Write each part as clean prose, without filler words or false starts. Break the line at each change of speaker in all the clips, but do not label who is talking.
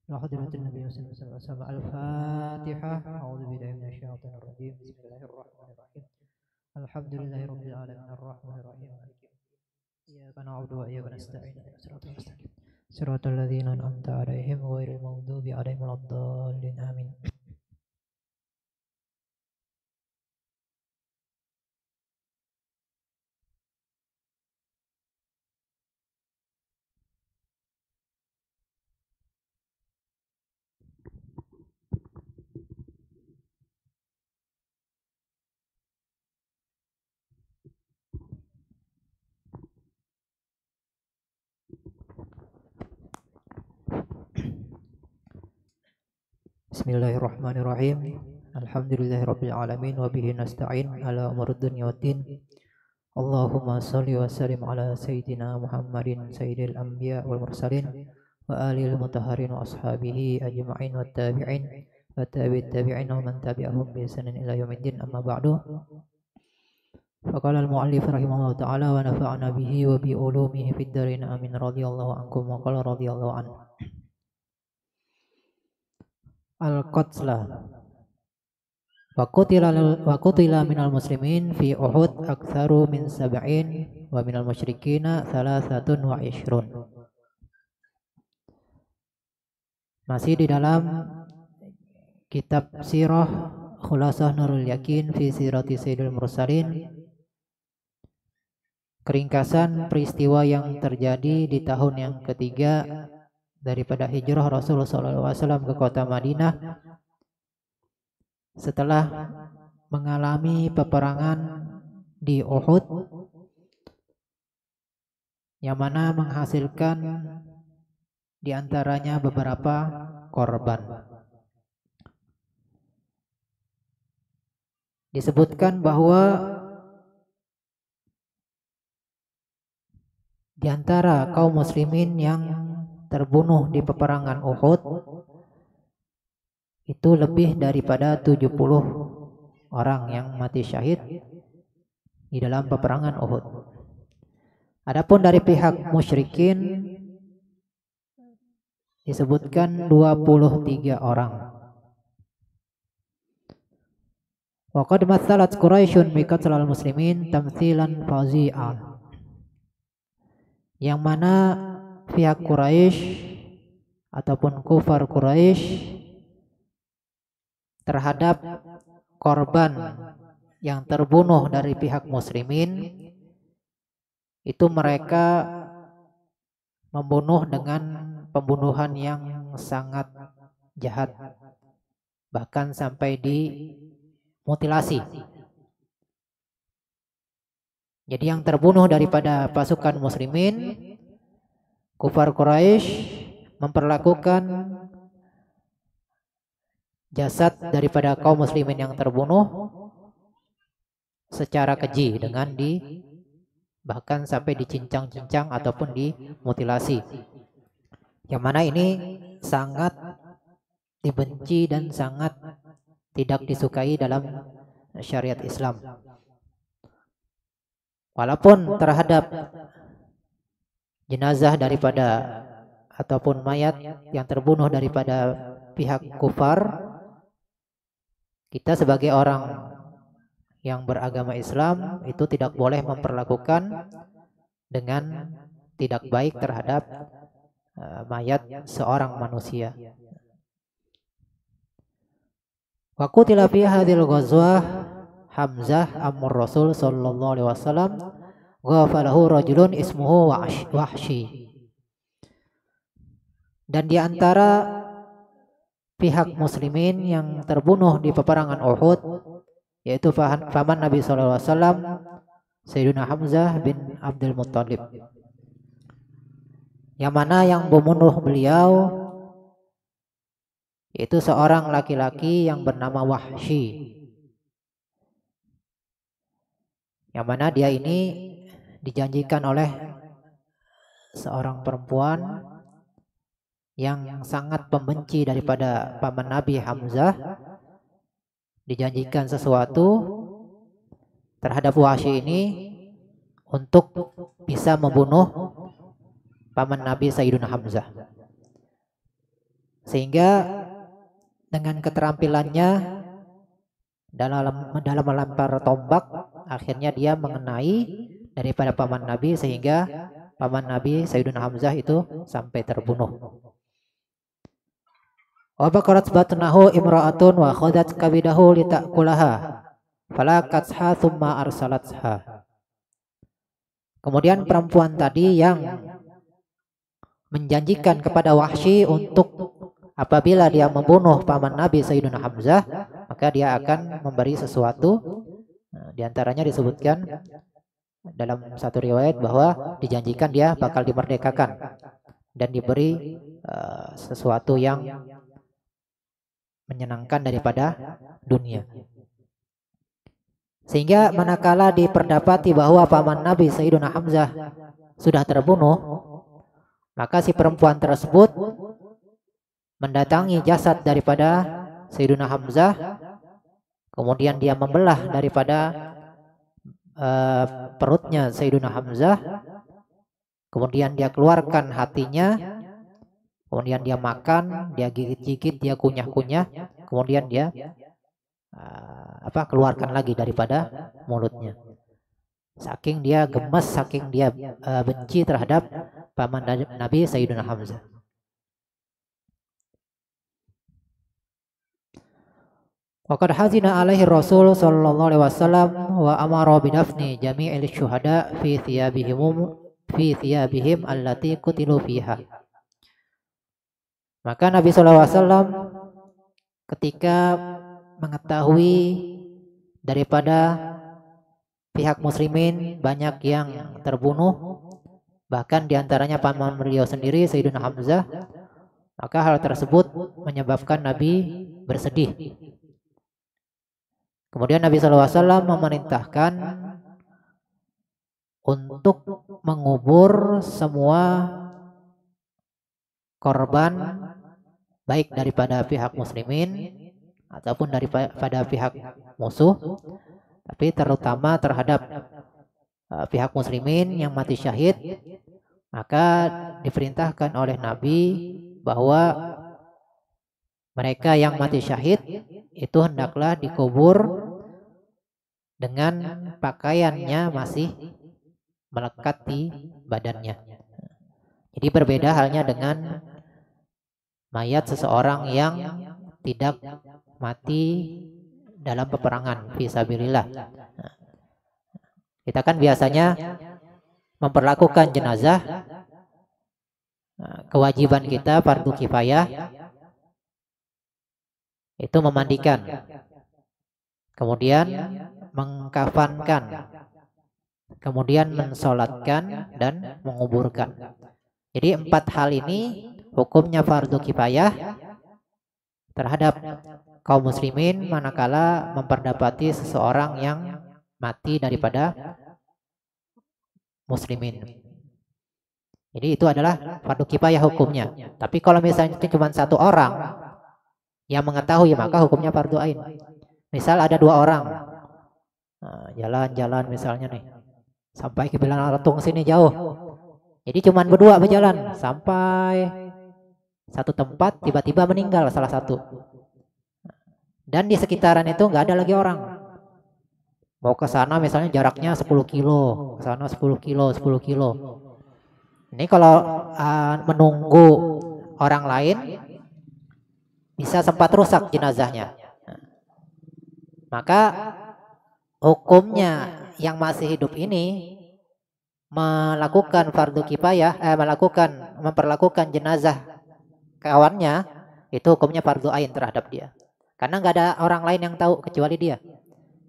لحضرة النبي صلى الله عليه وسلم. الفاتحة. أعوذ بالله من الشيطان الرجيم. بسم الله الرحمن الرحيم. الحمد لله رب العالمين الرحمن الرحيم مالك يوم الدين. إياك نعبد وإياك نستعين اهدنا الصراط المستقيم صراط الذين أنعمت عليهم غير المغضوب عليهم ولا الضالين آمين. Bismillahirrahmanirrahim. Alhamdulillahirabbil alamin wa bihi nasta'in ala umurid dunya waddin. Allahumma shalli wa sallim ala sayyidina Muhammadin sayyidil anbiya wal mursalin wa alil mutahharin wa ashabihi ajma'in wa tabi'in wa tabi'it tabi'in wa man tabi'ahum bi ihsanin ila yaumiddin, amma ba'du. Faqala al-mu'allif rahimahullah ta'ala wa nafa'ana bihi wa bi ulumihi fid dharain amin radhiyallahu ankum wa qala radhiyallahu anhu. Al-Qatla wa qutila minal muslimin fi Uhud aktsaru min sab'in wa minal musyrikina thalathatun wa ishrun. Masih di dalam kitab Sirah Khulasah Nurul Yakin fi Sirati Sayyidil Mursalin, keringkasan peristiwa yang terjadi di tahun yang ketiga daripada hijrah Rasulullah SAW ke kota Madinah setelah mengalami peperangan di Uhud yang mana menghasilkan diantaranya beberapa korban. Disebutkan bahwa di antara kaum muslimin yang terbunuh di peperangan Uhud itu lebih daripada 70 orang yang mati syahid di dalam peperangan Uhud. Adapun dari pihak musyrikin disebutkan 23 orang. Wa qad matsalat Quraisyun bi qatlil muslimin tamtsilan fazi'a. Yang mana pihak Quraisy ataupun kufar Quraisy terhadap korban yang terbunuh dari pihak muslimin itu mereka membunuh dengan pembunuhan yang sangat jahat, bahkan sampai dimutilasi. Jadi yang terbunuh daripada pasukan muslimin, kufar Quraisy memperlakukan jasad daripada kaum muslimin yang terbunuh secara keji dengan bahkan sampai dicincang-cincang ataupun dimutilasi. Yang mana ini sangat dibenci dan sangat tidak disukai dalam syariat Islam. Walaupun terhadap jenazah daripada ataupun mayat yang terbunuh daripada pihak kufar, kita sebagai orang yang beragama Islam itu tidak boleh memperlakukan dengan tidak baik terhadap mayat seorang manusia. Wa qutila fi hadhil ghazwah Hamzah amur Rasul sallallahu alaihi wasallam ghafalahu rajulun ismuhu Wahsy. Dan di antara pihak muslimin yang terbunuh di peperangan Uhud yaitu paman Nabi sallallahu alaihi wasallam Sayyidina Hamzah bin Abdul Muttalib. Yang mana yang membunuh beliau yaitu seorang laki-laki yang bernama Wahsy. Yang mana dia ini dijanjikan oleh seorang perempuan yang sangat pembenci daripada paman Nabi Hamzah, dijanjikan sesuatu terhadap Wahsy ini untuk bisa membunuh paman Nabi Sayyidina Hamzah. Sehingga dengan keterampilannya dalam melempar tombak, akhirnya dia mengenai daripada paman Nabi, sehingga paman Nabi Sayyidina Hamzah itu sampai terbunuh. Wa baqarat batnahu imra'atun wa khadat kabidahu litakulaha falakatha thumma arsalatha. Kemudian perempuan tadi yang menjanjikan kepada Wahsy untuk apabila dia membunuh paman Nabi Sayyidina Hamzah, maka dia akan memberi sesuatu. Di antaranya disebutkan dalam satu riwayat bahwa dijanjikan dia bakal dimerdekakan dan diberi sesuatu yang menyenangkan daripada dunia. Sehingga manakala diperdapati bahwa paman Nabi Sayyidina Hamzah sudah terbunuh, maka si perempuan tersebut mendatangi jasad daripada Sayyidina Hamzah, kemudian dia membelah daripada perutnya Sayyidina Hamzah, kemudian dia keluarkan hatinya, kemudian dia makan, dia gigit-gigit, dia kunyah-kunyah, kemudian dia keluarkan lagi daripada mulutnya. Saking dia gemes, saking dia benci terhadap paman Nabi Sayyidina Hamzah. Waqad hazina alaihi Rasul sallallahu alaihi wasallam wa amara bidafni jami'il syuhada fi thiyabihim allati qutilu fiha. Maka Nabi sallallahu alaihi wasallam ketika mengetahui daripada pihak muslimin banyak yang terbunuh, bahkan diantaranya paman beliau sendiri Sayyidina Hamzah, maka hal tersebut menyebabkan Nabi bersedih. Kemudian Nabi SAW memerintahkan untuk mengubur semua korban, baik daripada pihak muslimin ataupun daripada pihak musuh, tapi terutama terhadap pihak muslimin yang mati syahid. Maka diperintahkan oleh Nabi bahwa mereka yang mati syahid itu hendaklah dikubur dengan pakaiannya masih melekat di badannya. Jadi berbeda halnya dengan mayat seseorang yang tidak mati dalam peperangan fisabilillah. Kita kan biasanya memperlakukan jenazah, kewajiban kita fardu kifayah itu memandikan, kemudian mengkafankan, kemudian mensolatkan dan menguburkan. Jadi 4 hal ini hukumnya fardu kifayah terhadap kaum muslimin manakala memperdapati seseorang yang mati daripada muslimin. Jadi itu adalah fardu kifayah hukumnya. Tapi kalau misalnya itu cuma 1 orang yang mengetahui, maka hukumnya fardu ain. Misal ada 2 orang jalan-jalan misalnya nih sampai ke Bilaratung sini jauh, jadi cuma berdua berjalan sampai satu tempat, tiba-tiba meninggal salah satu, dan di sekitaran itu nggak ada lagi orang. Mau ke sana misalnya jaraknya 10 kilo, ke sana 10 kilo, 10 kilo. Ini kalau menunggu orang lain bisa sempat rusak jenazahnya. Maka hukumnya yang masih hidup ini melakukan fardu kifayah, memperlakukan jenazah kawannya, itu hukumnya fardu ain terhadap dia. Karena nggak ada orang lain yang tahu kecuali dia.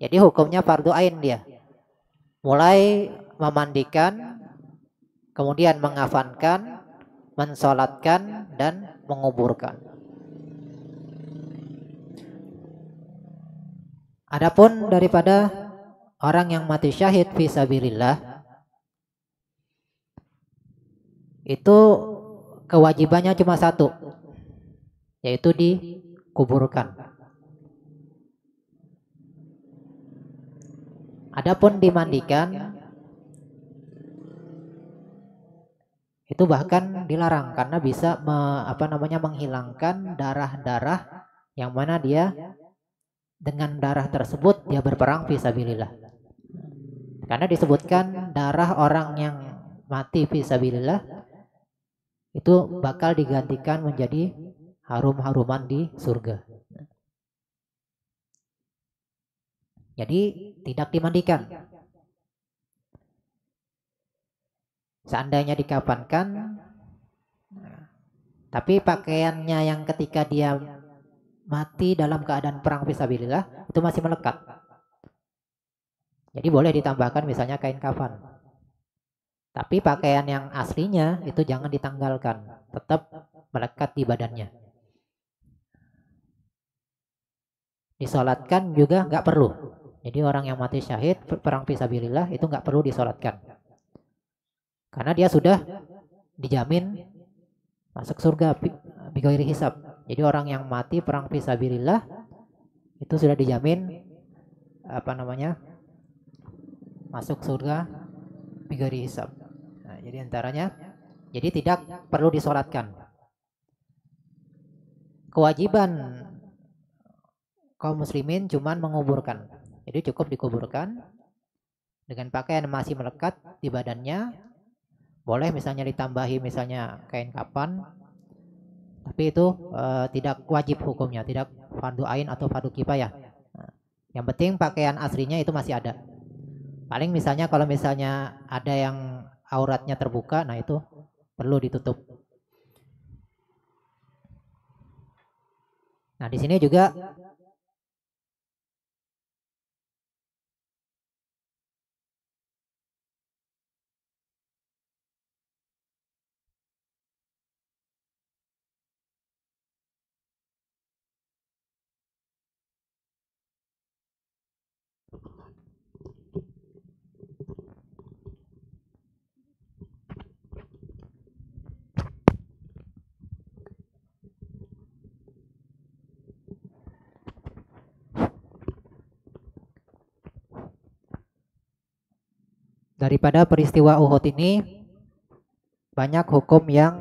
Jadi hukumnya fardu ain dia. Mulai memandikan, kemudian mengafankan, mensolatkan, dan menguburkan. Adapun daripada orang yang mati syahid fisabilillah, itu kewajibannya cuma 1, yaitu dikuburkan. Adapun dimandikan, Itu bahkan dilarang karena bisa menghilangkan darah-darah yang mana dia dengan darah tersebut dia berperang fisabilillah. Karena disebutkan darah orang yang mati fisabilillah itu bakal digantikan menjadi harum-haruman di surga. Jadi tidak dimandikan. Seandainya dikafankan, tapi pakaiannya yang ketika dia mati dalam keadaan perang fisabilillah itu masih melekat. Jadi boleh ditambahkan misalnya kain kafan. Tapi pakaian yang aslinya itu jangan ditanggalkan, tetap melekat di badannya. Disolatkan juga nggak perlu. Jadi orang yang mati syahid perang fisabilillah itu nggak perlu disolatkan. Karena dia sudah dijamin masuk surga bighairi hisab. Jadi orang yang mati perang fisabilillah itu sudah dijamin masuk surga bighairi hisab. Nah, jadi antaranya jadi tidak perlu disolatkan. Kewajiban kaum muslimin cuman menguburkan. Jadi cukup dikuburkan dengan pakaian masih melekat di badannya. Boleh misalnya ditambahi misalnya kain kafan, tapi itu tidak wajib hukumnya, tidak fardu ain atau fardu kifayah. Nah, yang penting pakaian aslinya itu masih ada. Paling misalnya kalau misalnya ada yang auratnya terbuka, nah itu perlu ditutup. Nah di sini juga daripada peristiwa Uhud ini banyak hukum yang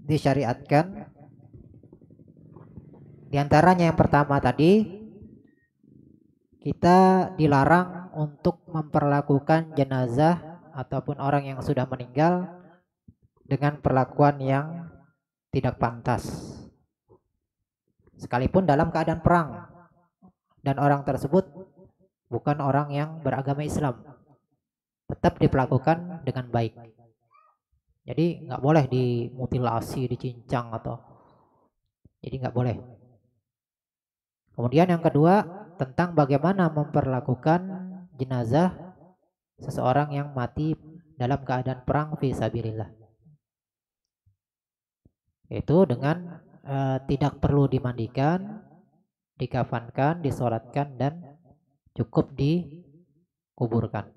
disyariatkan. Di antaranya yang pertama tadi, kita dilarang untuk memperlakukan jenazah ataupun orang yang sudah meninggal dengan perlakuan yang tidak pantas. Sekalipun dalam keadaan perang dan orang tersebut bukan orang yang beragama Islam, tetap diperlakukan dengan baik. Jadi nggak boleh dimutilasi, dicincang jadi nggak boleh. Kemudian yang kedua tentang bagaimana memperlakukan jenazah seseorang yang mati dalam keadaan perang fisabilillah. Itu dengan tidak perlu dimandikan, dikafankan, disolatkan dan cukup dikuburkan.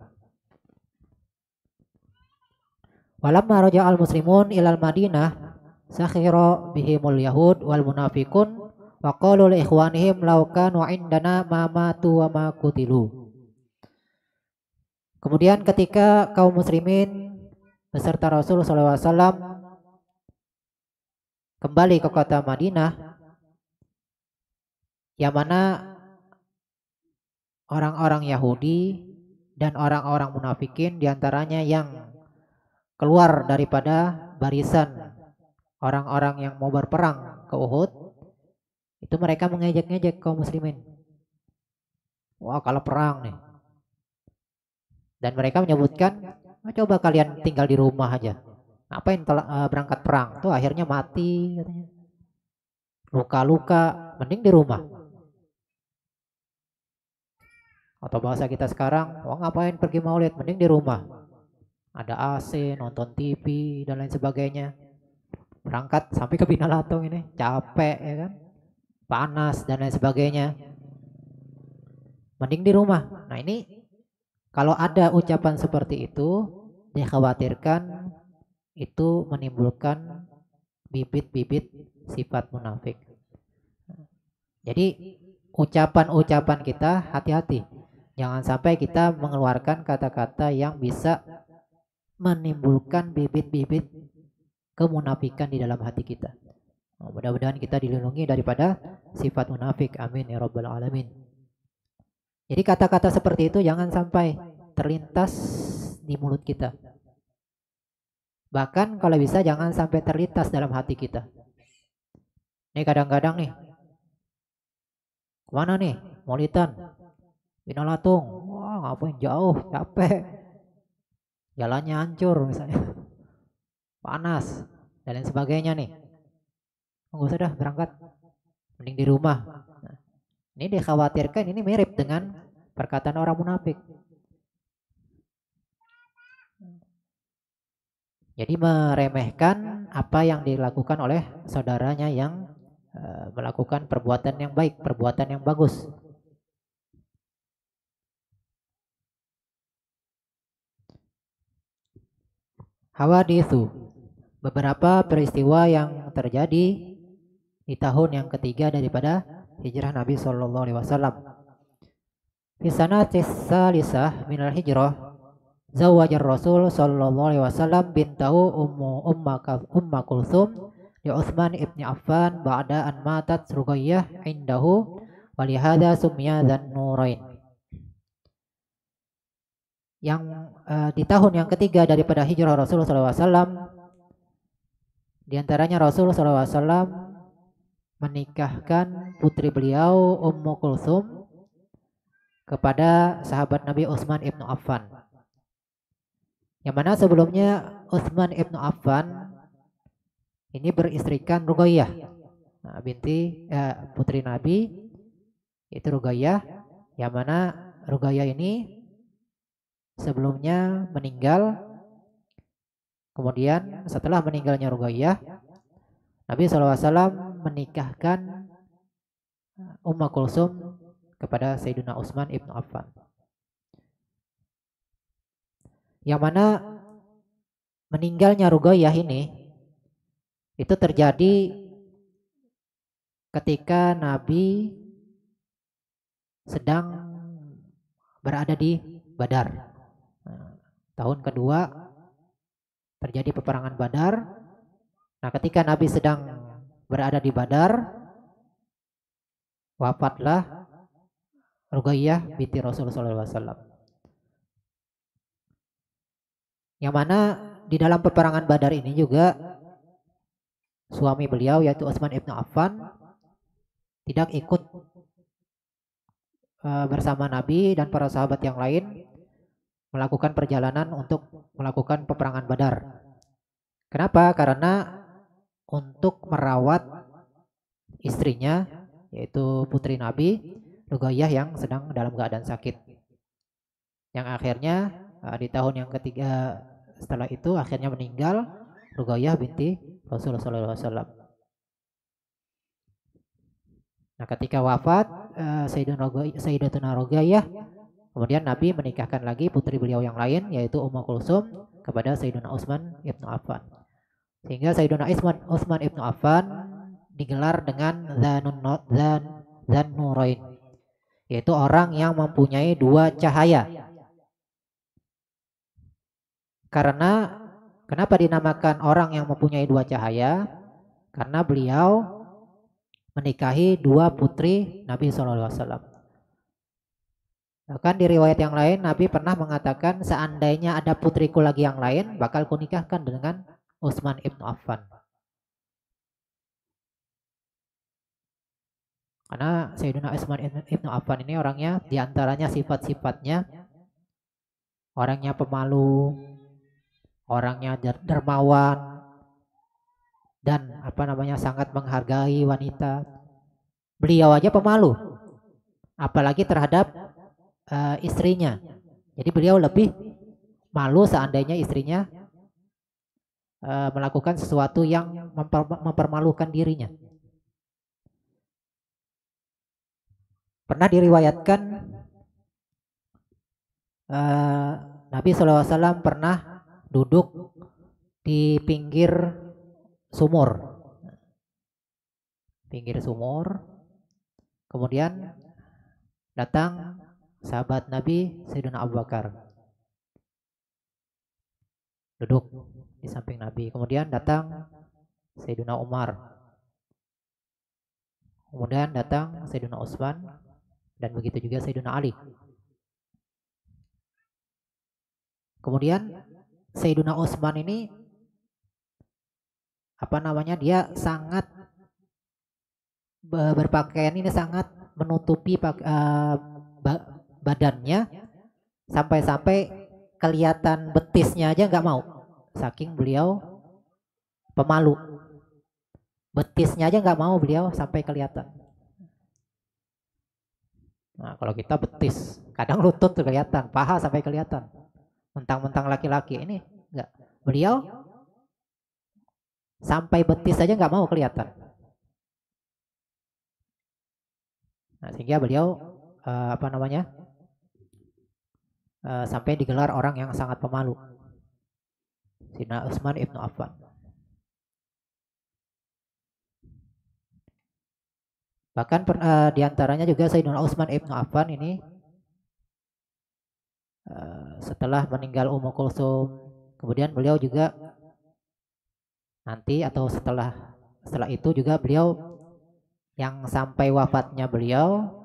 Walamma raja'al muslimun ilal Madinah sakhira bihimul yahud wal munafiqun wa qalu li ikhwanihim law kanu indana ma matu wa ma qutilu. Kemudian ketika kaum muslimin beserta Rasul SAW kembali ke kota Madinah, yang mana orang-orang Yahudi dan orang-orang munafikin diantaranya yang keluar daripada barisan orang-orang yang mau berperang ke Uhud, itu mereka mengejek-ngejek kaum muslimin. Wah, kalau perang nih. Dan mereka menyebutkan, coba kalian tinggal di rumah aja. Ngapain berangkat perang? Tuh akhirnya mati katanya. Luka-luka, mending di rumah. Atau bahasa kita sekarang, wah ngapain pergi maulid? Mending di rumah. Ada AC, nonton TV dan lain sebagainya. Berangkat sampai ke Binalatong ini, capek ya kan? Panas dan lain sebagainya. Mending di rumah. Nah ini kalau ada ucapan seperti itu, dikhawatirkan itu menimbulkan bibit-bibit sifat munafik. Jadi ucapan-ucapan kita hati-hati. Jangan sampai kita mengeluarkan kata-kata yang bisa menimbulkan bibit-bibit kemunafikan di dalam hati kita. Mudah-mudahan kita dilindungi daripada sifat munafik. Amin ya rabbal alamin. Jadi kata-kata seperti itu jangan sampai terlintas di mulut kita. Bahkan kalau bisa jangan sampai terlintas dalam hati kita. Ini kadang-kadang nih, kemana nih? Maulidan, Binalatung. Wah, ngapain jauh, capek. Jalannya hancur misalnya. Panas dan lain sebagainya nih. Enggak usah dah berangkat. Mending di rumah. Nah, ini dikhawatirkan ini mirip dengan perkataan orang munafik. Jadi meremehkan apa yang dilakukan oleh saudaranya yang melakukan perbuatan yang baik, perbuatan yang bagus. Hawadithu, beberapa peristiwa yang terjadi di tahun yang ketiga daripada hijrah Nabi Shallallahu Alaihi Wasallam. Di sana tisalisah minal hijrah, zawajar Rasul Shallallahu Alaihi Wasallam bintahu Umma Kulsum di Utsman ibn Affan ba'da an matat Ruqayyah indahu walihada sumya dan nurain. Yang di tahun yang ketiga daripada hijrah Rasulullah SAW, diantaranya Rasulullah SAW menikahkan putri beliau Ummu Kulsum kepada sahabat Nabi Utsman ibnu Affan. Yang mana sebelumnya Utsman ibnu Affan ini beristrikan Ruqayyah, binti putri Nabi, itu Ruqayyah, yang mana Ruqayyah ini sebelumnya meninggal. Kemudian setelah meninggalnya Ruqayyah, Nabi SAW menikahkan Ummu Kulsum kepada Sayyidina Utsman ibn Affan. Yang mana meninggalnya Ruqayyah ini itu terjadi ketika Nabi sedang berada di Badar. Tahun kedua terjadi peperangan Badar. Nah, ketika Nabi sedang berada di Badar, wafatlah Ruqayyah binti Rasulullah SAW. Yang mana di dalam peperangan Badar ini juga suami beliau yaitu Utsman ibn Affan tidak ikut bersama Nabi dan para sahabat yang lain melakukan perjalanan untuk melakukan peperangan Badar. Kenapa? Karena untuk merawat istrinya yaitu putri Nabi Ruqayyah yang sedang dalam keadaan sakit. Yang akhirnya di tahun yang ketiga setelah itu akhirnya meninggal Ruqayyah binti Rasulullah SAW. Nah, ketika wafat Sayyidatuna Ruqayyah, kemudian Nabi menikahkan lagi putri beliau yang lain yaitu Ummu Kulsum kepada Sayyidina Utsman ibnu Affan. Sehingga Sayyidina Utsman ibnu Affan digelar dengan Dzan Nurain, yaitu orang yang mempunyai dua cahaya. Karena kenapa dinamakan orang yang mempunyai dua cahaya? Karena beliau menikahi dua putri Nabi SAW. Bahkan di riwayat yang lain Nabi pernah mengatakan seandainya ada putriku lagi yang lain bakal kunikahkan dengan Utsman ibnu Affan. Karena Sayyidina Utsman ibnu Affan ini orangnya diantaranya sifat-sifatnya orangnya pemalu, orangnya dermawan, dan sangat menghargai wanita. Beliau aja pemalu, apalagi terhadap istrinya. Jadi beliau lebih malu seandainya istrinya melakukan sesuatu yang mempermalukan dirinya. Pernah diriwayatkan Nabi SAW pernah duduk di pinggir sumur. Kemudian datang sahabat Nabi Sayyidina Abu Bakar. duduk di samping Nabi. Kemudian datang Sayyidina Umar, kemudian datang Sayyidina Utsman, dan begitu juga Sayyidina Ali. Kemudian Sayyidina Utsman ini dia sangat berpakaian ini sangat menutupi badannya, sampai-sampai kelihatan betisnya aja nggak mau, saking beliau pemalu. Betisnya aja nggak mau beliau sampai kelihatan. Nah, kalau kita betis, kadang lutut tuh kelihatan, paha sampai kelihatan. Mentang-mentang laki-laki, ini enggak. Beliau sampai betis aja nggak mau kelihatan. Nah, sehingga beliau sampai digelar orang yang sangat pemalu, Sayyidina Utsman ibnu Affan. Bahkan diantaranya juga Sayyidina Utsman ibnu Affan ini setelah meninggal Ummu Kulsum, kemudian beliau juga nanti atau setelah itu juga beliau yang sampai wafatnya beliau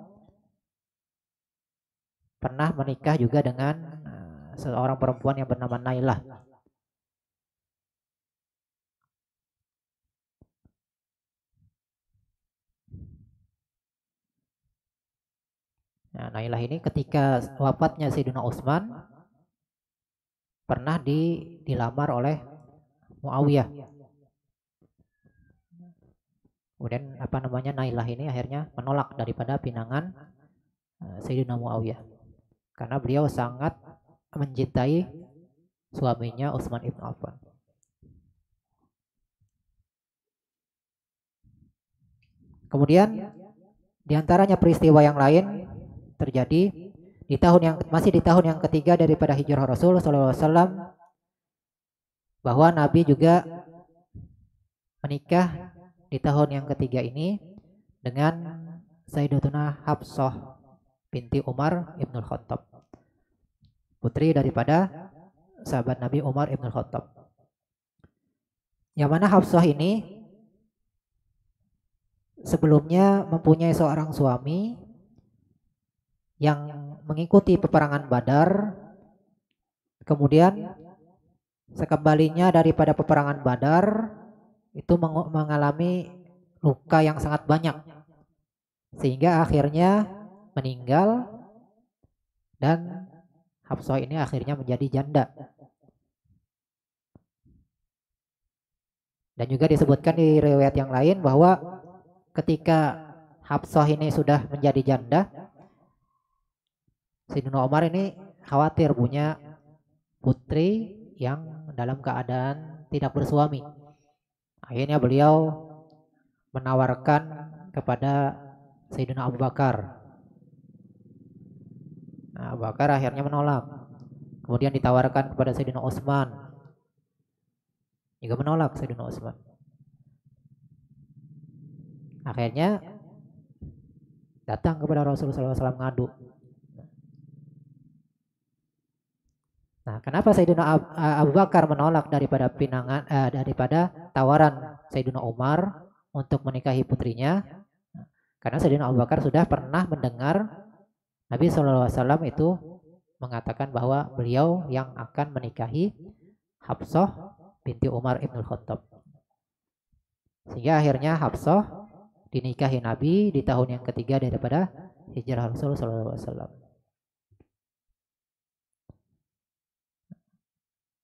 pernah menikah juga dengan seorang perempuan yang bernama Nailah. Nah, Nailah ini ketika wafatnya Sayyidina Utsman pernah dilamar oleh Muawiyah. Kemudian Nailah ini akhirnya menolak daripada pinangan Sayyidina Muawiyah, karena beliau sangat mencintai suaminya Utsman ibn Affan. Kemudian diantaranya peristiwa yang lain terjadi di tahun yang ketiga daripada hijrah Rasul SAW, bahwa Nabi juga menikah di tahun yang ketiga ini dengan Sayyidatuna Hafsah binti Umar ibnul Khattab, putri daripada sahabat Nabi Umar ibnul Khattab. Yang mana Hafsah ini sebelumnya mempunyai seorang suami yang mengikuti peperangan Badar. Kemudian sekembalinya daripada peperangan Badar itu mengalami luka yang sangat banyak, sehingga akhirnya meninggal, dan Hafsah ini akhirnya menjadi janda. Dan juga disebutkan di riwayat yang lain bahwa ketika Hafsah ini sudah menjadi janda, Sayyidina Umar ini khawatir punya putri yang dalam keadaan tidak bersuami. Akhirnya beliau menawarkan kepada Sayyidina Abu Bakar. Nah, Abu Bakar akhirnya menolak. Kemudian ditawarkan kepada Sayyidina Utsman, juga menolak Sayyidina Utsman. Akhirnya datang kepada Rasulullah SAW ngadu. Nah, kenapa Sayyidina Abu Bakar menolak daripada tawaran Sayyidina Umar untuk menikahi putrinya? Karena Sayyidina Abu Bakar sudah pernah mendengar Nabi SAW itu mengatakan bahwa beliau yang akan menikahi Hafsah binti Umar ibnul Khattab. Sehingga akhirnya Hafsah dinikahi Nabi di tahun yang ketiga daripada hijrah Rasulullah SAW.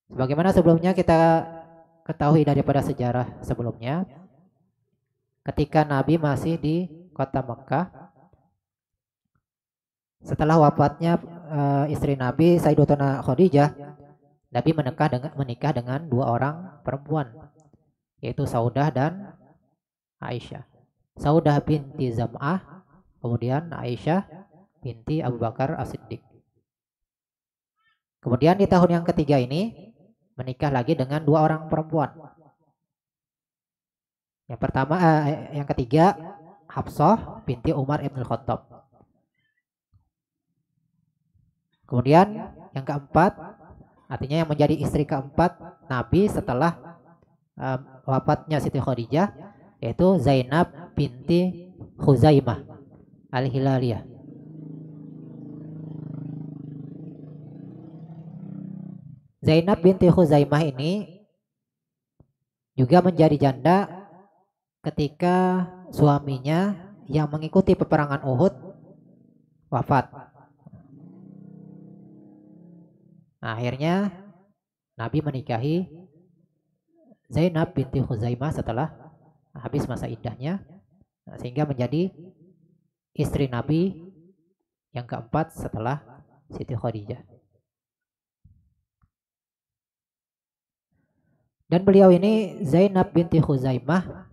Sebagaimana sebelumnya kita ketahui daripada sejarah sebelumnya, ketika Nabi masih di kota Mekah, setelah wafatnya istri Nabi Sayyidatuna Khadijah, Nabi menikah dengan dua orang perempuan, yaitu Saudah dan Aisyah. Saudah binti Zam'ah, kemudian Aisyah binti Abu Bakar As-Siddiq. Kemudian di tahun yang ketiga ini menikah lagi dengan dua orang perempuan. Yang ketiga Hafsah binti Umar ibnul Khattab. Kemudian yang keempat Artinya yang menjadi istri keempat Nabi setelah wafatnya Siti Khadijah, yaitu Zainab binti Khuzaimah Al-Hilaliyah. Zainab binti Khuzaimah ini juga menjadi janda ketika suaminya yang mengikuti peperangan Uhud wafat. Nah, akhirnya Nabi menikahi Zainab binti Khuzaimah setelah habis masa iddahnya, sehingga menjadi istri Nabi yang keempat setelah Siti Khadijah. Dan beliau ini Zainab binti Khuzaimah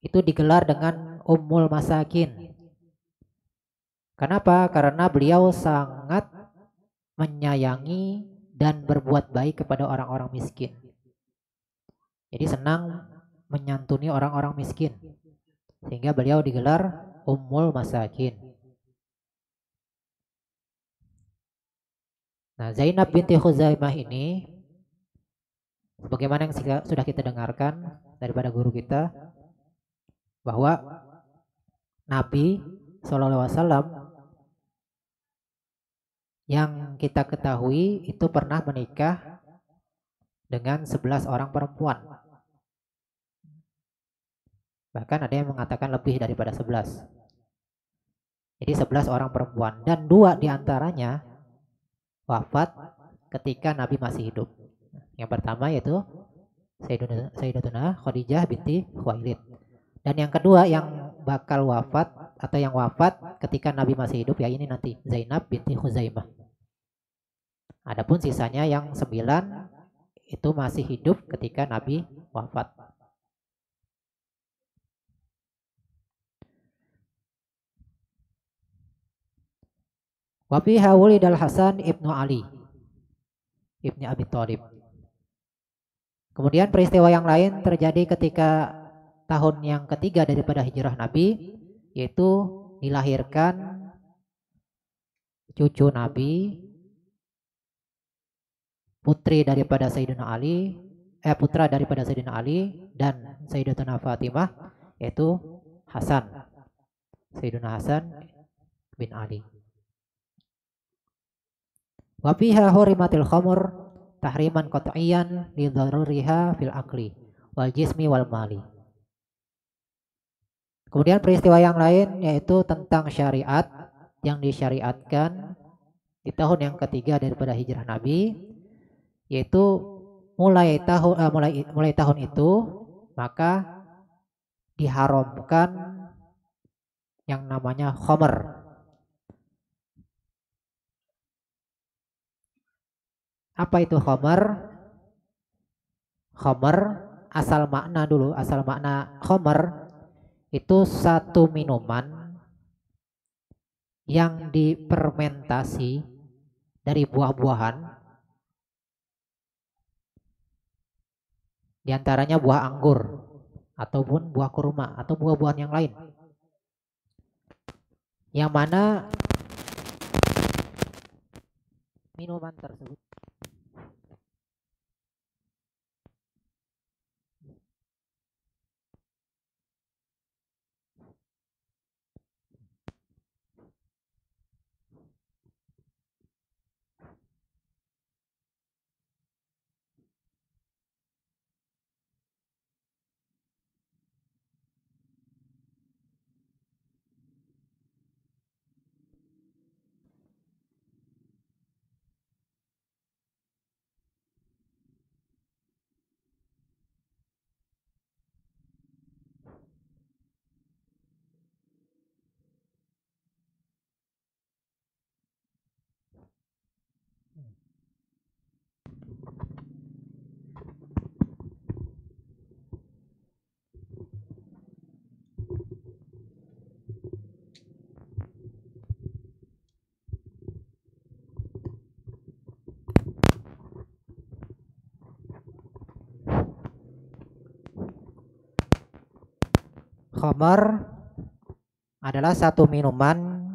itu digelar dengan Ummul Masakin. Kenapa? Karena beliau sangat menyayangi dan berbuat baik kepada orang-orang miskin. Jadi senang menyantuni orang-orang miskin, sehingga beliau digelar Ummul Masakin. Nah, Zainab binti Khuzaimah ini, sebagaimana yang sudah kita dengarkan daripada guru kita, bahwa Nabi SAW yang kita ketahui itu pernah menikah dengan 11 orang perempuan. Bahkan ada yang mengatakan lebih daripada 11. Jadi 11 orang perempuan, dan 2 diantaranya wafat ketika Nabi masih hidup. Yang pertama yaitu Sayyidatuna Khadijah binti Khuwailid. Dan yang kedua yang bakal wafat atau yang wafat ketika Nabi masih hidup, ya ini nanti Zainab binti Khuzaimah. Adapun sisanya yang 9 itu masih hidup ketika Nabi wafat. Wa fiha wulidal Hasan ibnu Ali ibni Abi Thalib. Kemudian peristiwa yang lain terjadi ketika tahun yang ketiga daripada hijrah Nabi, yaitu dilahirkan cucu Nabi, putra daripada Sayyidina Ali dan Sayyidatuna Fatimah, yaitu Hasan, Sayyidina Hasan bin Ali. Wa fiha hurimatil khamr tahriman qat'iyan li dharuriha fil aqli wal jismi wal mali. Kemudian peristiwa yang lain yaitu tentang syariat yang disyariatkan di tahun yang ketiga daripada hijrah Nabi, yaitu mulai tahun itu maka diharamkan yang namanya khamr. Apa itu khamr? Khamr asal makna khamr itu satu minuman yang difermentasi dari buah-buahan, diantaranya buah anggur ataupun buah kurma atau buah-buahan yang lain, yang mana minuman tersebut khamr adalah satu minuman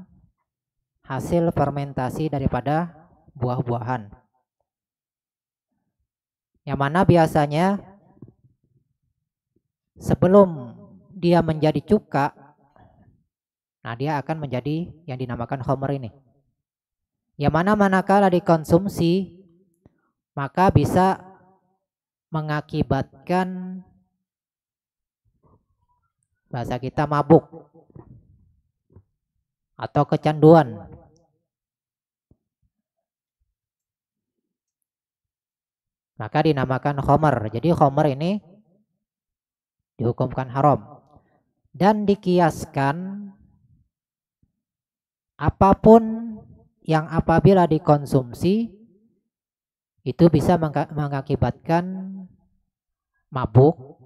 hasil fermentasi daripada buah-buahan. Yang mana biasanya sebelum dia menjadi cuka, nah dia akan menjadi yang dinamakan khamr ini. Yang mana manakala dikonsumsi maka bisa mengakibatkan bahasa kita mabuk atau kecanduan. Maka dinamakan khamr. Jadi khamr ini dihukumkan haram. Dan dikiaskan apapun yang apabila dikonsumsi itu bisa mengakibatkan mabuk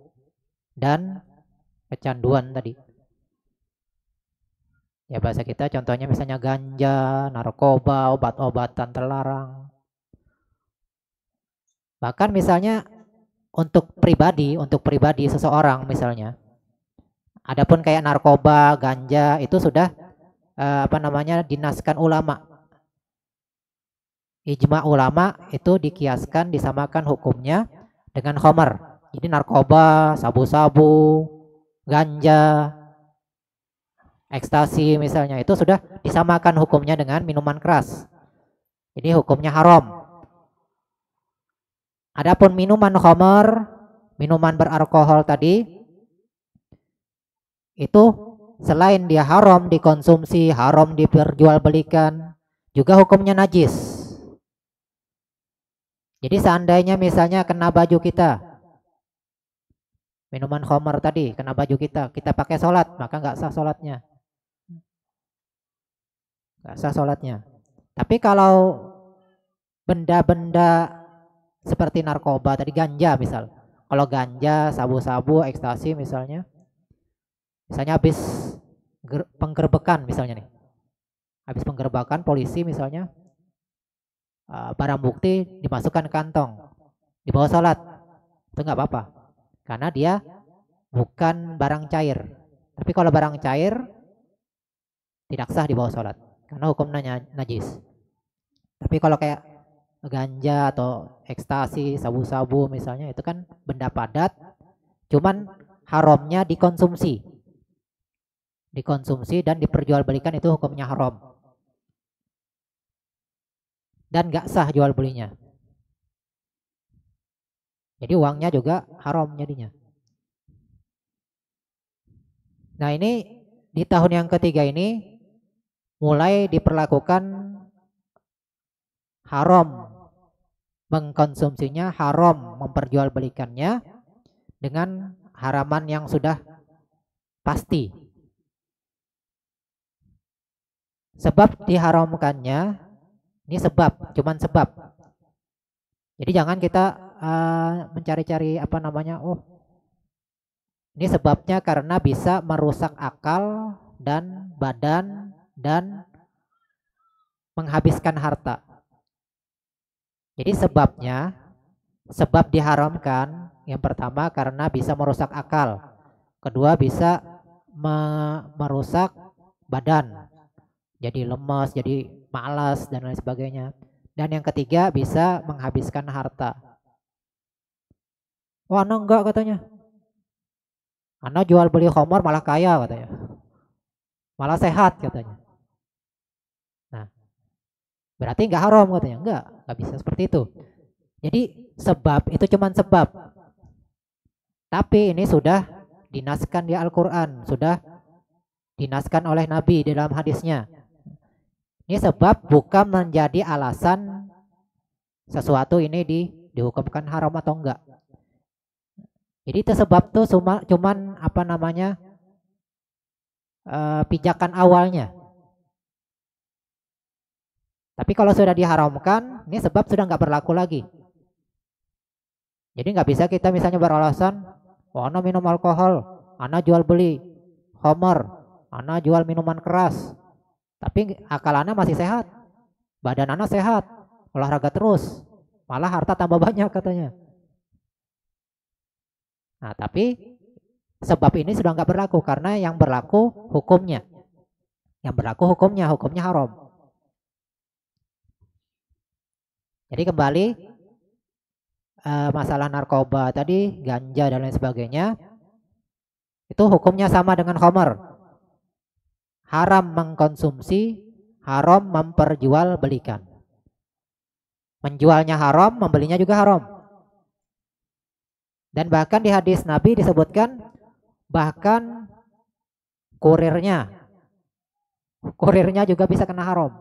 dan kecanduan tadi. Ya bahasa kita contohnya misalnya ganja, narkoba, obat-obatan terlarang. Bahkan misalnya untuk pribadi seseorang misalnya. Adapun kayak narkoba, ganja itu sudah dinaskan ulama. Ijma ulama itu dikiaskan disamakan hukumnya dengan khamr. Jadi narkoba, sabu-sabu, ganja, ekstasi misalnya itu sudah disamakan hukumnya dengan minuman keras. Jadi hukumnya haram. Adapun minuman khamr, minuman beralkohol tadi itu selain dia haram dikonsumsi, haram diperjualbelikan, juga hukumnya najis. Jadi seandainya misalnya kena baju kita, minuman khamr tadi kena baju kita pakai sholat, maka nggak sah sholatnya. Nggak sah sholatnya. Tapi kalau benda-benda seperti narkoba tadi, ganja misal, kalau ganja, sabu-sabu, ekstasi misalnya habis penggerbekan misalnya nih, habis penggerbekan polisi misalnya, barang bukti dimasukkan ke kantong, dibawa sholat, itu nggak apa-apa, karena dia bukan barang cair. Tapi kalau barang cair tidak sah dibawa sholat, karena hukumnya najis. Tapi kalau kayak ganja atau ekstasi, sabu-sabu misalnya, itu kan benda padat, cuman haramnya dikonsumsi dan diperjualbelikan, itu hukumnya haram dan gak sah jual belinya. Jadi uangnya juga haram jadinya. Nah ini di tahun yang ketiga ini mulai diperlakukan haram mengkonsumsinya, haram memperjualbelikannya dengan haraman yang sudah pasti. Sebab diharamkannya, ini sebab, cuman sebab. Jadi jangan kita mencari-cari ini sebabnya karena bisa merusak akal dan badan dan menghabiskan harta. Jadi sebab diharamkan, yang pertama karena bisa merusak akal, kedua bisa merusak badan, jadi lemas, jadi malas dan lain sebagainya, dan yang ketiga bisa menghabiskan harta. Wah, enggak katanya, Ana jual beli khamr malah kaya katanya, malah sehat katanya. Nah, berarti nggak haram katanya. Nggak bisa seperti itu. Jadi sebab itu cuman sebab. Tapi ini sudah dinaskan di Al-Quran, sudah dinaskan oleh Nabi di dalam hadisnya. Ini sebab bukan menjadi alasan sesuatu ini dihukumkan haram atau enggak. Jadi itu sebab tuh cuman pijakan awalnya. Tapi kalau sudah diharamkan, ini sebab sudah nggak berlaku lagi. Jadi nggak bisa kita misalnya beralasan, ana minum alkohol, ana jual beli khamr, ana jual minuman keras, tapi akal ana masih sehat, badan ana sehat, olahraga terus, malah harta tambah banyak katanya. Nah tapi sebab ini sudah nggak berlaku, karena yang berlaku hukumnya, hukumnya haram. Jadi kembali masalah narkoba tadi, ganja dan lain sebagainya, itu hukumnya sama dengan khamar. Haram mengkonsumsi, haram memperjualbelikan. Menjualnya haram, membelinya juga haram. Dan bahkan di hadis Nabi disebutkan bahkan kurirnya juga bisa kena haram.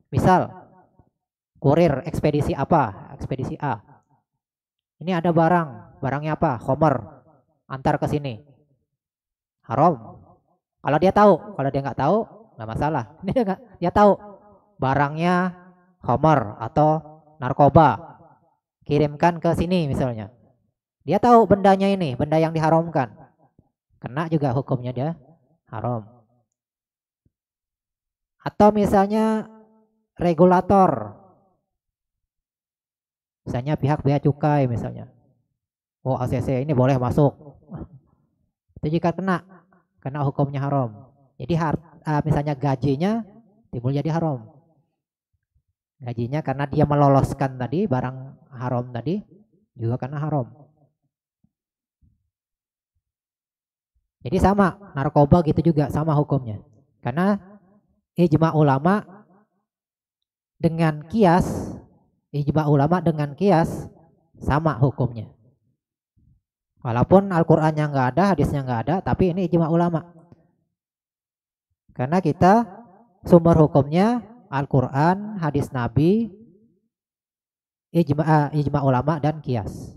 Misal kurir ekspedisi apa? Ekspedisi A. Ini ada barangnya apa? Khamar, antar ke sini. Haram. Kalau dia tahu, kalau dia nggak tahu nggak masalah. Ini dia tahu barangnya khamar atau narkoba, kirimkan ke sini misalnya. Dia tahu bendanya ini, benda yang diharamkan. Kena juga hukumnya dia haram. Atau misalnya regulator. Misalnya pihak bea cukai misalnya. Oh, ACC ini boleh masuk. Itu jika kena hukumnya haram. Jadi misalnya gajinya timbul jadi haram. Gajinya karena dia meloloskan tadi barang haram tadi juga karena haram. Jadi sama, narkoba gitu juga sama hukumnya. Karena ijma ulama dengan kias sama hukumnya. Walaupun Al-Qur'annya nggak ada, hadisnya nggak ada, tapi ini ijma ulama. Karena kita sumber hukumnya Al-Qur'an, hadis Nabi, ijma ulama dan kias.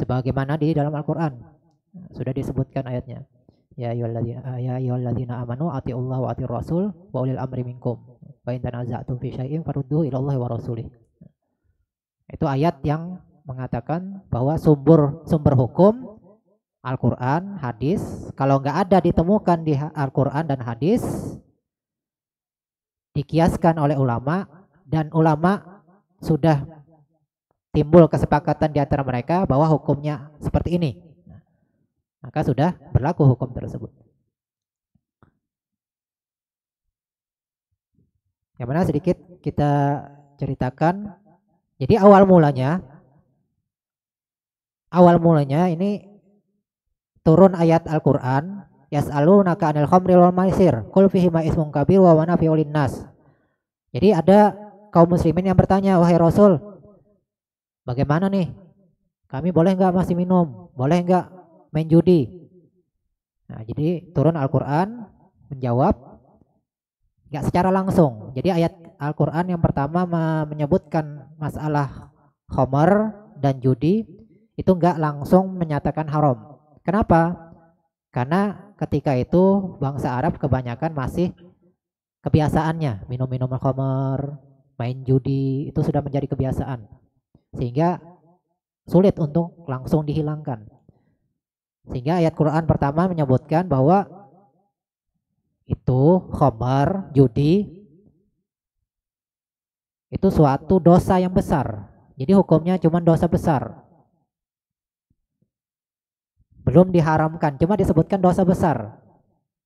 Sebagaimana di dalam Al-Qur'an sudah disebutkan ayatnya. Ya ayyuhalladzina amanu atiullaha wa atiur rasul wa ulil amri minkum. Fa in tanaza'tum fi syai'in farudduhu ila Allahi wa rasulih. Itu ayat yang mengatakan bahwa sumber hukum Al-Qur'an, hadis, kalau nggak ada ditemukan di Al-Qur'an dan hadis, dikiaskan oleh ulama dan ulama sudah timbul kesepakatan di antara mereka bahwa hukumnya seperti ini. Maka sudah berlaku hukum tersebut. Yang mana sedikit kita ceritakan. Jadi awal mulanya ini turun ayat Al-Qur'an, yas'alunaka 'anil khamri wal maisir, qul fihima ismun kabir wa manafi'u linnas. Jadi ada kaum muslimin yang bertanya, wahai Rasul, bagaimana nih? Kami boleh nggak masih minum? Boleh nggak main judi? Nah, jadi turun Al-Qur'an menjawab, nggak secara langsung. Jadi ayat Al-Qur'an yang pertama menyebutkan masalah khamar dan judi itu nggak langsung menyatakan haram. Kenapa? Karena ketika itu bangsa Arab kebanyakan masih kebiasaannya minum khamar, main judi, itu sudah menjadi kebiasaan. Sehingga sulit untuk langsung dihilangkan. Sehingga ayat Quran pertama menyebutkan bahwa itu khamar, judi itu suatu dosa yang besar. Jadi hukumnya cuma dosa besar. Belum diharamkan, cuma disebutkan dosa besar.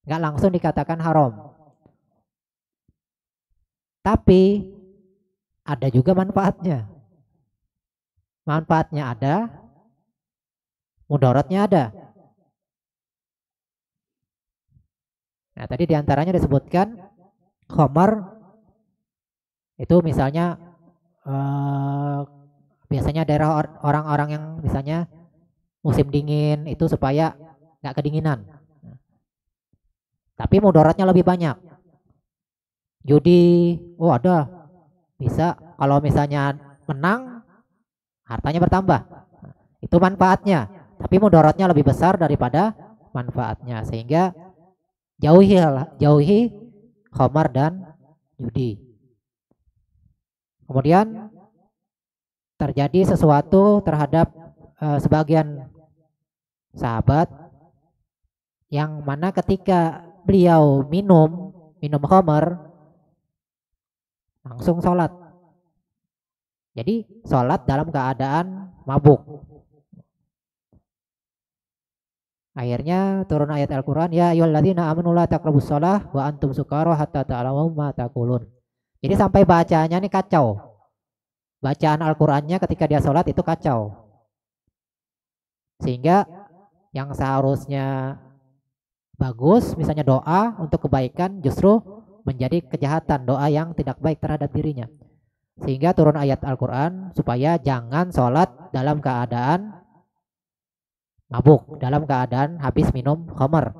Nggak langsung dikatakan haram. Tapi ada juga manfaatnya. Manfaatnya ada, mudaratnya ada. Nah, tadi diantaranya disebutkan khamar itu misalnya biasanya daerah orang-orang yang misalnya musim dingin itu supaya nggak kedinginan. Tapi mudaratnya lebih banyak. Judi, ada, bisa kalau misalnya menang hartanya bertambah. Itu manfaatnya. Tapi mudaratnya lebih besar daripada manfaatnya. Sehingga jauhi khamar dan judi. Kemudian terjadi sesuatu terhadap sebagian sahabat yang mana ketika beliau minum khamar langsung sholat. Jadi sholat dalam keadaan mabuk. Akhirnya turun ayat Al-Qur'an, ya ayyuhalladzina amanu la taqrabus shalah wa antum sukara hatta ta'lamu ma taqulun. Jadi sampai bacanya nih kacau. bacaan Al-Qur'annya ketika dia sholat itu kacau. Sehingga yang seharusnya bagus, misalnya doa untuk kebaikan, justru menjadi kejahatan, doa yang tidak baik terhadap dirinya. Sehingga turun ayat Al-Qur'an supaya jangan sholat dalam keadaan mabuk, dalam keadaan habis minum khamar.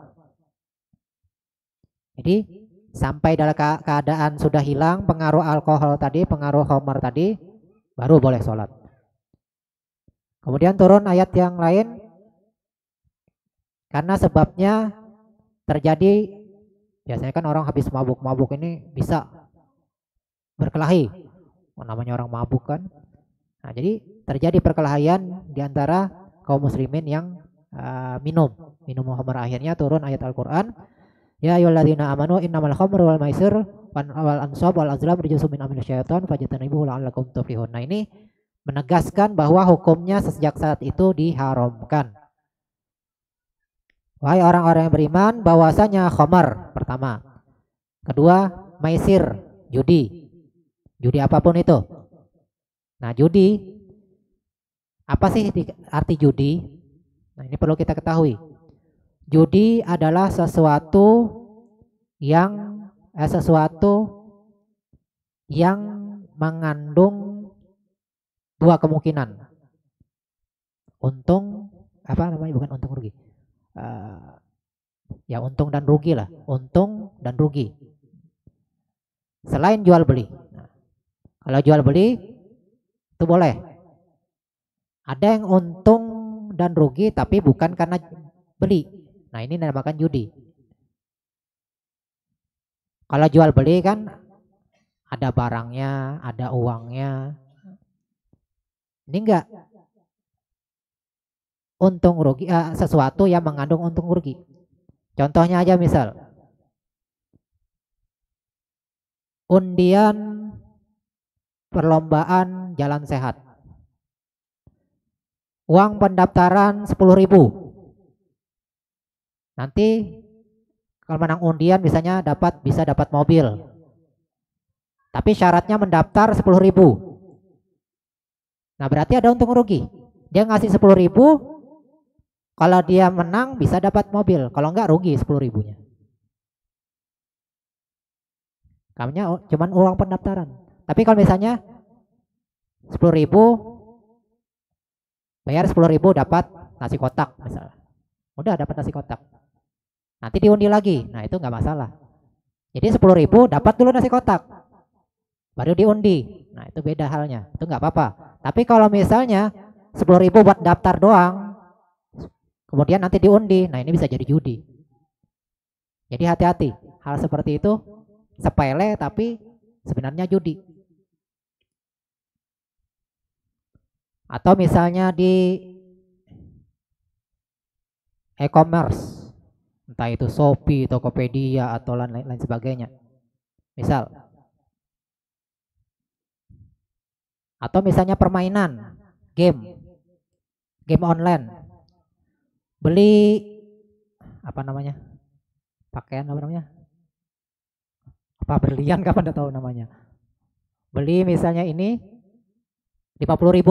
Jadi sampai dalam keadaan sudah hilang pengaruh alkohol tadi, pengaruh khamar tadi, baru boleh sholat. Kemudian turun ayat yang lain, karena sebabnya terjadi, biasanya kan orang habis mabuk ini bisa berkelahi, namanya orang mabuk kan. Nah, jadi terjadi perkelahian di antara kaum muslimin yang minum khamar. Akhirnya turun ayat Al-Qur'an, ya ayyuhalladzina amanu innamal khamru wal maisir wal ansab wal azlam rijsun min amali syaitan fajtanibuhu la'allakum tuflihun. Nah, ini menegaskan bahwa hukumnya sejak saat itu diharamkan. Wahai orang-orang yang beriman, bahwasanya khamar pertama, kedua maisir, judi apapun itu. Nah, judi, apa sih arti judi? Nah, ini perlu kita ketahui. Judi adalah sesuatu yang mengandung dua kemungkinan. Untung, bukan untung rugi. Ya untung dan rugi lah, untung dan rugi. Selain jual beli. Nah, kalau jual beli itu boleh. Ada yang untung dan rugi tapi bukan karena beli. Nah, ini dinamakan judi. Kalau jual beli kan ada barangnya, ada uangnya. Ini enggak. Untung rugi, sesuatu yang mengandung untung rugi. Contohnya aja misal, undian perlombaan jalan sehat. Uang pendaftaran 10.000. Nanti kalau menang undian bisa dapat mobil. Tapi syaratnya mendaftar 10.000. Nah, berarti ada untung rugi. Dia ngasih 10.000, kalau dia menang bisa dapat mobil, kalau enggak rugi 10.000-nya. Kamunya cuman uang pendaftaran. Tapi kalau misalnya 10.000, bayar 10.000 dapat nasi kotak misalnya. Udah dapat nasi kotak. Nanti diundi lagi. Nah, itu enggak masalah. Jadi 10.000 dapat dulu nasi kotak. Baru diundi. Nah, itu beda halnya. Itu enggak apa-apa. Tapi kalau misalnya 10.000 buat daftar doang, kemudian nanti diundi, nah ini bisa jadi judi. Jadi hati-hati, hal seperti itu sepele tapi sebenarnya judi. Atau misalnya di e-commerce, entah itu Shopee, Tokopedia atau lain sebagainya. Misal. Atau misalnya permainan, game online. Beli pakaian berlian, kapan udah tahu namanya. Beli misalnya ini 50.000.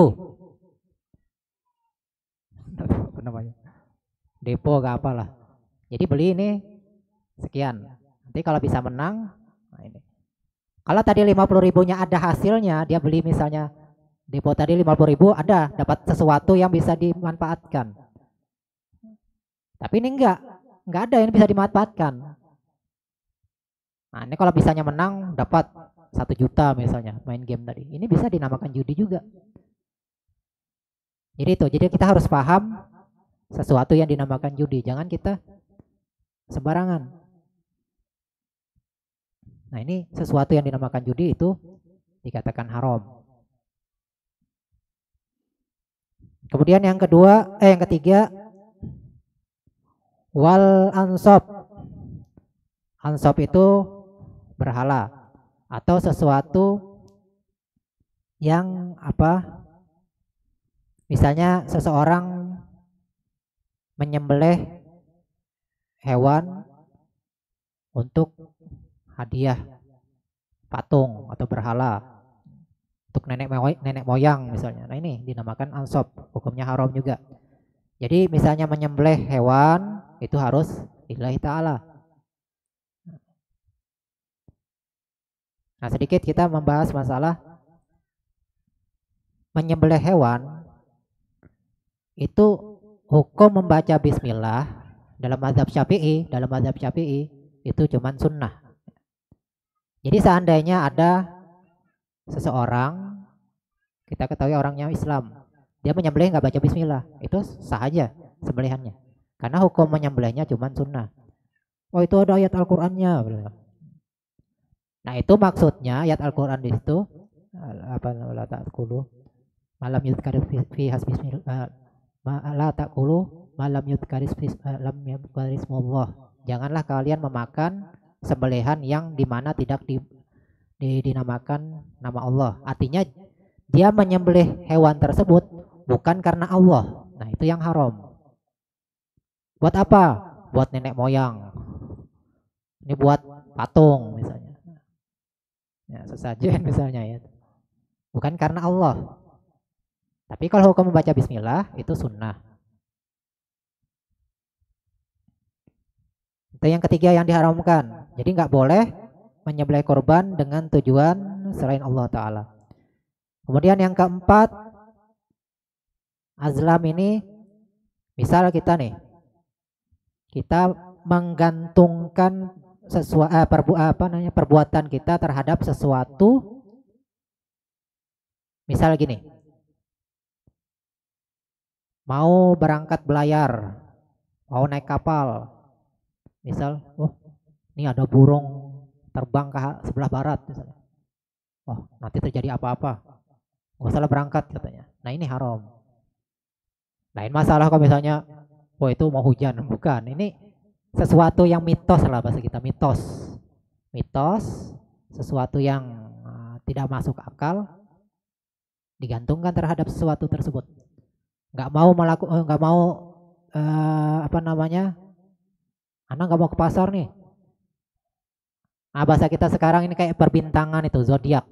Apa namanya? Depo gak apalah. Jadi beli ini sekian. Nanti kalau bisa menang, nah ini. Kalau tadi 50.000-nya ada hasilnya, dia beli misalnya depo tadi 50.000, ada dapat sesuatu yang bisa dimanfaatkan. Tapi ini enggak ada yang bisa dimanfaatkan. Nah, ini kalau bisanya menang dapat 1 juta misalnya main game tadi. Ini bisa dinamakan judi juga. Jadi kita harus paham sesuatu yang dinamakan judi. Jangan kita sembarangan. Nah, ini sesuatu yang dinamakan judi itu dikatakan haram. Kemudian yang ketiga, wal ansab. Ansab itu berhala atau sesuatu yang misalnya seseorang menyembelih hewan untuk hadiah patung atau berhala. untuk nenek moyang misalnya. Nah ini dinamakan ansab, hukumnya haram juga. Jadi misalnya menyembelih hewan itu harus lillahi ta'ala. Nah sedikit kita membahas masalah menyembelih hewan itu hukum membaca bismillah dalam mazhab Syafi'i itu cuman sunnah. Jadi seandainya ada seseorang, kita ketahui orangnya Islam, dia menyembelih nggak baca bismillah, itu sah aja sembelihannya. Karena hukum menyembelihnya cuman sunnah. Oh itu ada ayat Al-Qur'annya. Nah itu maksudnya ayat Al-Qur'an di situ apa la ta'kulu malam yuzkar fi bismillah la ta'kulu malam yuzkar lam yuzkar ismullah. Janganlah kalian memakan sembelihan yang dimana tidak dinamakan nama Allah. Artinya dia menyembelih hewan tersebut bukan karena Allah. Nah itu yang haram. Buat apa? Buat nenek moyang. Ini buat patung misalnya. Ya, sesajen misalnya ya. Bukan karena Allah. Tapi kalau hukum membaca bismillah itu sunnah. Itu yang ketiga yang diharamkan. Jadi nggak boleh menyembelih korban dengan tujuan selain Allah Ta'ala. Kemudian yang keempat, azlam ini misal kita kita menggantungkan perbuatan kita terhadap sesuatu. Misal gini, mau berangkat belayar, mau naik kapal, misal, oh ini ada burung terbang ke sebelah barat misalnya. Oh nanti terjadi apa-apa, nggak salah berangkat katanya. Nah ini haram. Lain masalah kalau misalnya, oh itu mau hujan, bukan. Ini sesuatu yang mitos lah bahasa kita, mitos, sesuatu yang tidak masuk akal digantungkan terhadap sesuatu tersebut. Nggak mau anak nggak mau ke pasar nih. Nah, bahasa kita sekarang ini kayak perbintangan itu, zodiak.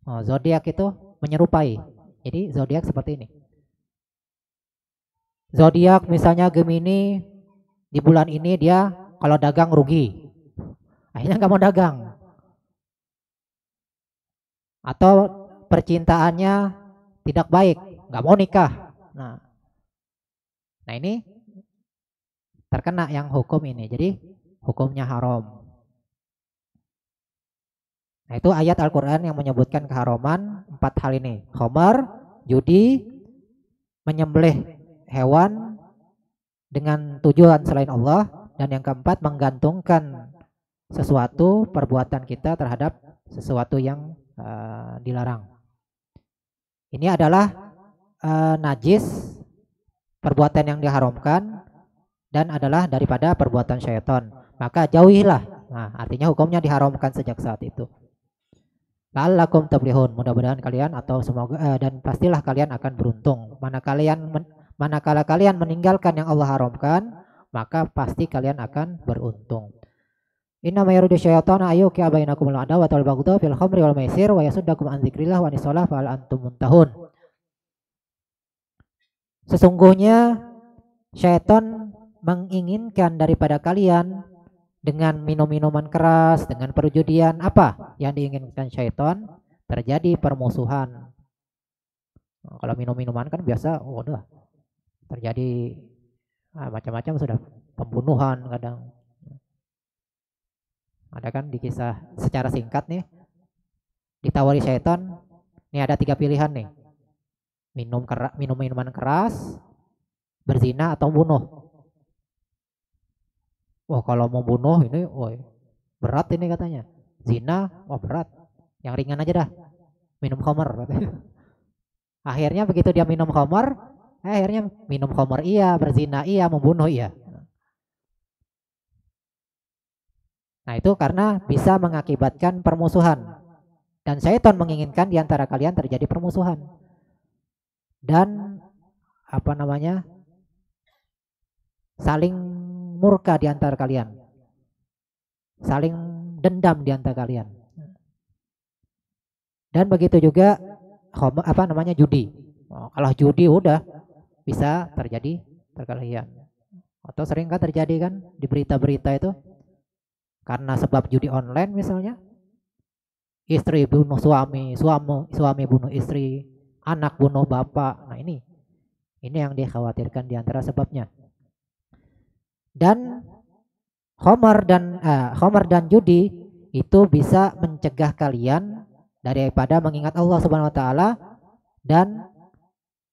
Oh, zodiak itu menyerupai. Jadi zodiak seperti ini. Zodiak misalnya Gemini, di bulan ini dia kalau dagang rugi, akhirnya nggak mau dagang. Atau percintaannya tidak baik, nggak mau nikah. Nah ini terkena yang hukum ini, jadi hukumnya haram. Nah itu ayat Al-Quran yang menyebutkan keharaman 4 hal ini. Khamar, judi, menyembelih hewan dengan tujuan selain Allah, dan yang keempat menggantungkan sesuatu perbuatan kita terhadap sesuatu yang dilarang. Ini adalah najis, perbuatan yang diharamkan, dan adalah daripada perbuatan syaitan. Maka jauhilah. Nah, artinya hukumnya diharamkan sejak saat itu. La'allakum tuflihun, mudah-mudahan kalian atau semoga dan pastilah kalian akan beruntung. Manakala kalian meninggalkan yang Allah haramkan, maka pasti kalian akan beruntung. Inna ma yuridu syaitanu ayyuqi'a bainakumul adawata wal baghdha fil khamri wal maisir wa yasuddakum an dzikrillah wa anis shalah fa hal antum muntahun. Sesungguhnya syaitan menginginkan daripada kalian dengan minum-minuman keras, dengan perjudian. Apa yang diinginkan syaitan? Terjadi permusuhan. Kalau minum-minuman kan biasa udah terjadi macam-macam, sudah pembunuhan kadang. Ada kan di kisah secara singkat nih, ditawari syaitan, nih ada 3 pilihan nih, minum minuman keras, berzina, atau bunuh. Wah kalau mau bunuh ini, wah berat ini katanya. Zina, wah berat. Yang ringan aja dah, minum khamar katanya. Akhirnya begitu dia minum khamar, akhirnya minum khamar iya, berzina iya, membunuh iya. Nah itu karena bisa mengakibatkan permusuhan. Dan syaitan menginginkan di antara kalian terjadi permusuhan. Dan saling murka di antara kalian, saling dendam di antara kalian. Dan begitu juga judi. Kalau judi udah bisa terjadi perkelahian. Atau sering kan terjadi kan di berita-berita itu karena sebab judi online misalnya, istri bunuh suami, suami bunuh istri, anak bunuh bapak. Nah ini yang dikhawatirkan di antara sebabnya. Dan khamar dan judi itu bisa mencegah kalian daripada mengingat Allah Subhanahu wa taala dan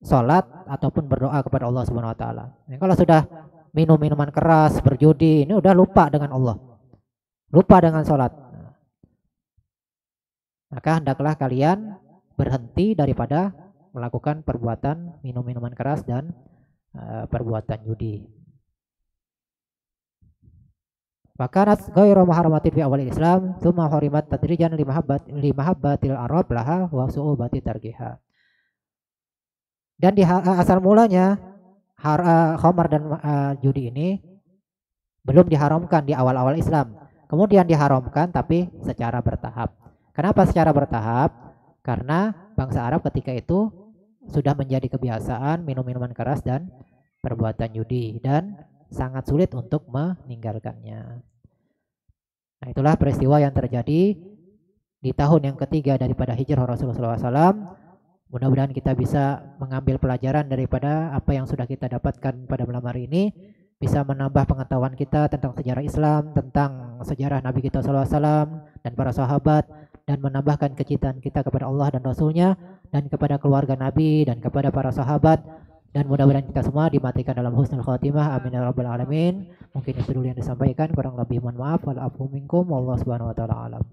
sholat ataupun berdoa kepada Allah Subhanahu wa taala. Nah, kalau sudah minum minuman keras, berjudi, ini udah lupa dengan Allah. Lupa dengan sholat. Maka hendaklah kalian berhenti daripada melakukan perbuatan minum minuman keras dan perbuatan judi. Wakanat ghairu muharramatin fi awal Islam, tsumma hurimat tadrijan limahabbatil arab laha wa su'ubati tarkiha. Dan di asal mulanya khamar dan judi ini belum diharamkan di awal-awal Islam. Kemudian diharamkan tapi secara bertahap. Kenapa secara bertahap? Karena bangsa Arab ketika itu sudah menjadi kebiasaan minum minuman keras dan perbuatan judi dan sangat sulit untuk meninggalkannya. Nah, itulah peristiwa yang terjadi di tahun yang ketiga daripada hijrah Rasulullah SAW. Mudah-mudahan kita bisa mengambil pelajaran daripada apa yang sudah kita dapatkan pada malam hari ini, bisa menambah pengetahuan kita tentang sejarah Islam, tentang sejarah Nabi kita SAW dan para sahabat, dan menambahkan kecintaan kita kepada Allah dan Rasulnya, dan kepada keluarga Nabi, dan kepada para sahabat. Dan mudah-mudahan kita semua dimatikan dalam husnul khatimah. Amin ya rabbal alamin. Mungkin itu dulu yang disampaikan, kurang lebih mohon maaf. Wal afu minkum, wallahu subhanahu wa ta'ala alam.